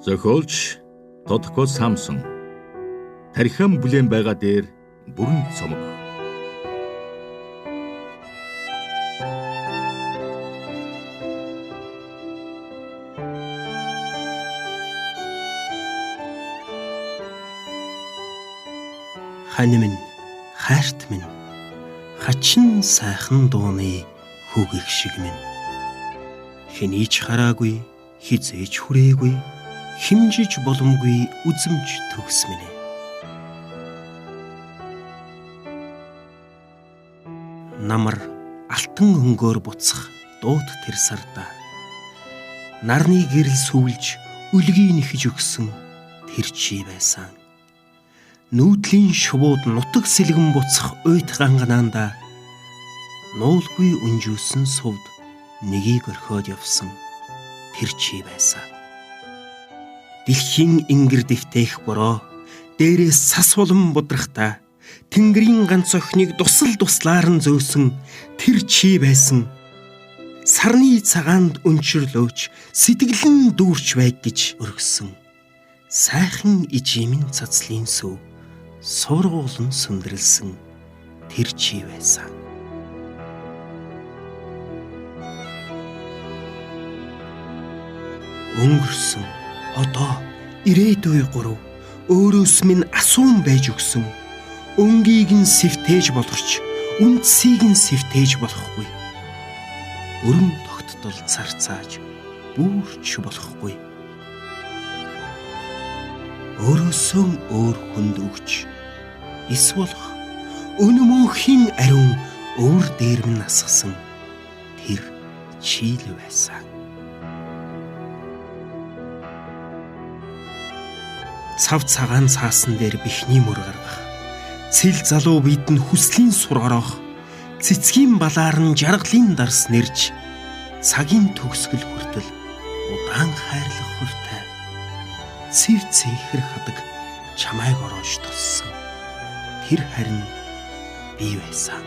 Зохиолч Тодко Самсон. Тархиам бүлээн байгаа дээр бүрэн цомог. Хань минь, хайрт минь, хачин сайхан дууны хүүгийх шиг минь. Хэний ч хараагүй, хизээж хүрээгүй, химжиж боломгүй үзэмж төгс минь. Намар алтан өнгөөр буцах дууд тэр сарда. Нарны гэрэл сүвлж үлгийг нэхэж өгсөн тэр чи байсан. Нүүдлийн шувууд нутаг сэлгэн буцах уйт ганганаанда нуулгүй өнжүүлсэн сувд нэгийг орхиод явсан тэр чи байсан. Дэлхийн ингэр дэвтээх бороо дээрээс сас болон будрахта тэнгэрийн ганц охиныг тусал туслаар нь зөөсөн тэр чи байсан. Сарны цагаанд өнчрлөөч сэтгэлэн дүүрч байг гэж өргөсөн сайхан ижимэн цацлын сүв сургуулн сүндрэлсэн тэр чи байсан. Өнгөрсөн одоо ирээдүй гурав өөрөөс минь асуун байж өгсөн. Өнгийг нь сэвтээж боловч үндсийг нь сэвтээж болохгүй. Өрөм тогтдол царцааж бүрч болохгүй. Өөрөөсөө өөр хүнд өгч эсвэл өнөмөхийн ариун өөр дээр минь насгасан тэр чийл байсан. Цав цагаан цаасан дээр бихний мөр гаргах, цэл залуу бидэнд хүслийн сур орох, цэцгийн балаар нь жаргалын дарс нэрж, цагийн төгсгөл хүртэл удаан хайрлах хүртэй, цэв цэхэр хадаг чамайг ороож туссан тэр харин би байсан.